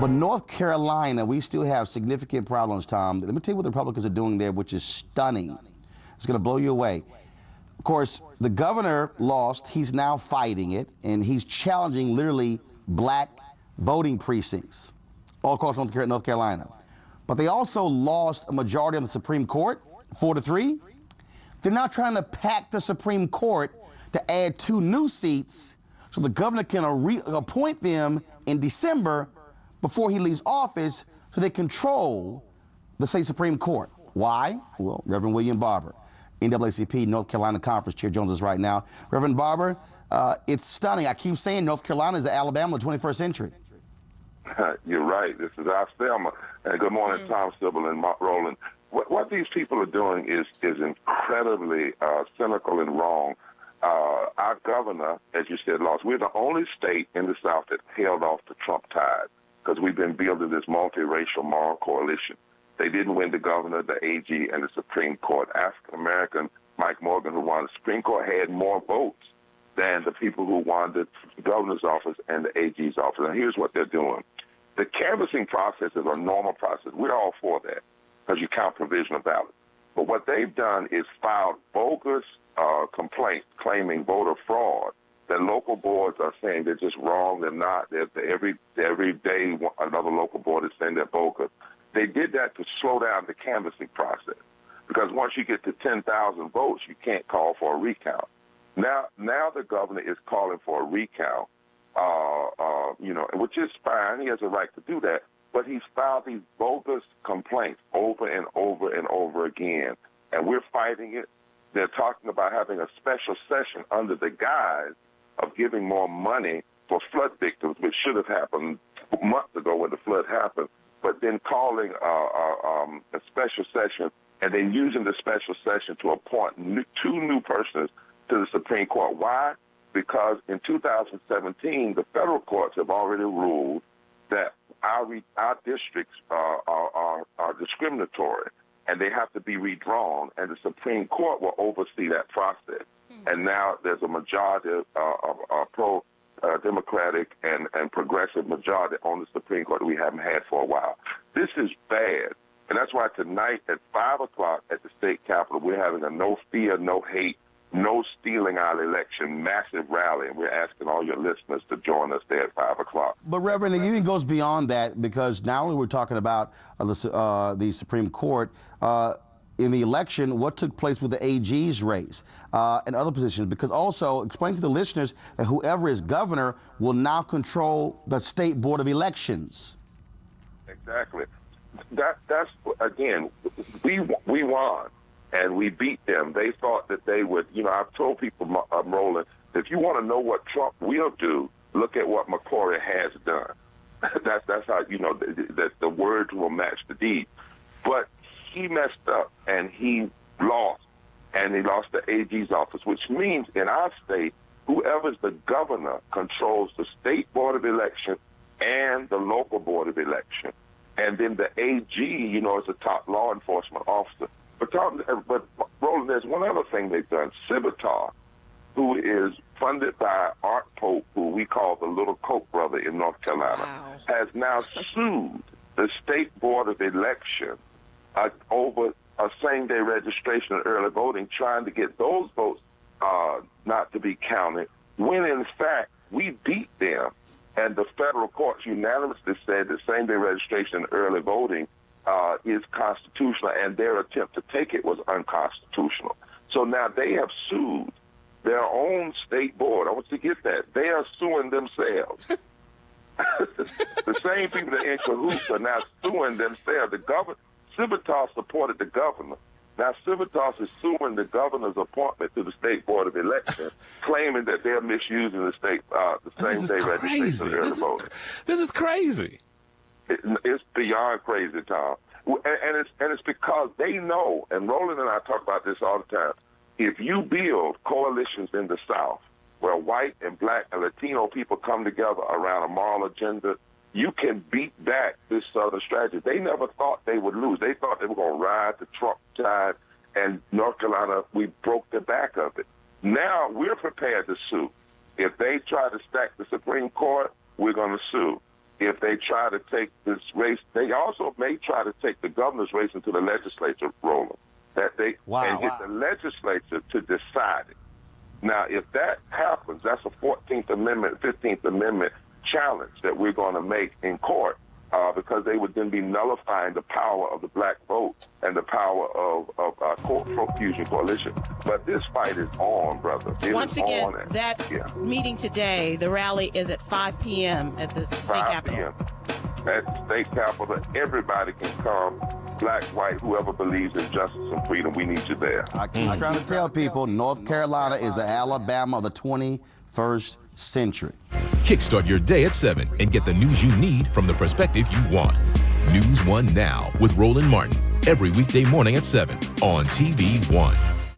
But North Carolina, we still have significant problems, Tom. Let me tell you what the Republicans are doing there, which is stunning. It's going to blow you away. Of course, the governor lost. He's now fighting it, and he's challenging literally black voting precincts all across North Carolina. But they also lost a majority on the Supreme Court, 4-3. They're now trying to pack the Supreme Court to add 2 new seats so the governor can appoint them in December before he leaves office so they control the state Supreme Court. Why? Well, Reverend William Barber, NAACP North Carolina Conference Chair, joins us right now. Reverend Barber, it's stunning. I keep saying North Carolina is the Alabama of the 21st century. You're right. This is our Selma. And good morning, Tom, Sybil, and Roland. What these people are doing is incredibly cynical and wrong. Our governor, as you said, lost. We're the only state in the South that held off the Trump tide because we've been building this multiracial moral coalition. They didn't win the governor, the AG, and the Supreme Court. African-American Mike Morgan, who won the Supreme Court, had more votes than the people who won the governor's office and the AG's office. And here's what they're doing. The canvassing process is a normal process. We're all for that because you count provisional ballots. But what they've done is filed bogus complaints claiming voter fraud that local boards are saying they're just wrong. They're not. Every day another local board is saying they're bogus. They did that to slow down the canvassing process because once you get to 10,000 votes, you can't call for a recount. Now the governor is calling for a recount, which is fine. He has a right to do that. But he's filed these bogus complaints over and over and over again, and we're fighting it. They're talking about having a special session under the guise of giving more money for flood victims, which should have happened months ago when the flood happened, but then calling a special session and then using the special session to appoint 2 new persons to the Supreme Court. Why? Because in 2017, the federal courts have already ruled that our districts are discriminatory, and they have to be redrawn, and the Supreme Court will oversee that process. And now there's a majority of pro-democratic and progressive majority on the Supreme Court that we haven't had for a while. This is bad, and that's why tonight at 5 o'clock at the state capitol, we're having a no fear, no hate, no stealing our election massive rally, and we're asking all your listeners to join us there at 5 o'clock. But Reverend, it even goes beyond that because not only we're talking about the Supreme Court, in the election, what took place with the AG's race and other positions, because also explain to the listeners that whoever is governor will now control the State Board of Elections. Exactly. That's again, we won. And we beat them. They thought that they would, I've told people, Roland, if you want to know what Trump will do, look at what McCrory has done. That's how, that the words will match the deed. But he messed up and he lost. And he lost the AG's office, which means in our state, whoever's the governor controls the State Board of Election and the local Board of Election. And then the AG, is a top law enforcement officer. But Roland, there's one other thing they've done. Civitar, who is funded by Art Pope, who we call the little Koch brother in North Carolina, has now sued the State Board of Election over a same-day registration and early voting, trying to get those votes not to be counted, when in fact we beat them. And the federal courts unanimously said that same-day registration and early voting is constitutional, and their attempt to take it was unconstitutional. So now they have sued their own state board. I want you to get that. They are suing themselves. The same people that are in cahoots are now suing themselves. The governor, Civitas supported the governor. Now Civitas is suing the governor's appointment to the State Board of Election, claiming that they're misusing the same-day registration and early voting. This is crazy. It's beyond crazy, Tom. And it's because they know, and Roland and I talk about this all the time, if you build coalitions in the South where white and black and Latino people come together around a moral agenda, you can beat back this Southern strategy. They never thought they would lose. They thought they were going to ride the Trump tide, and North Carolina, we broke the back of it. Now we're prepared to sue. If they try to stack the Supreme Court, we're going to sue. if they try to take this race, they also may try to take the governor's race into the legislature, Roland, and get the legislature to decide it. Now, if that happens, that's a 14th Amendment, 15th Amendment challenge that we're going to make in court, because they would then be nullifying the power of the black vote and the power of Fusion Coalition. But this fight is on, brother. Once again, meeting today, the rally is at 5 p.m. at the state capitol. 5 p.m. at the state capitol. Everybody can come, black, white, whoever believes in justice and freedom. We need you there. I keep trying to tell people, North Carolina is the Alabama of the 21st century. Kickstart your day at 7 and get the news you need from the perspective you want. NewsOne Now with Roland Martin, every weekday morning at 7 on TV 1.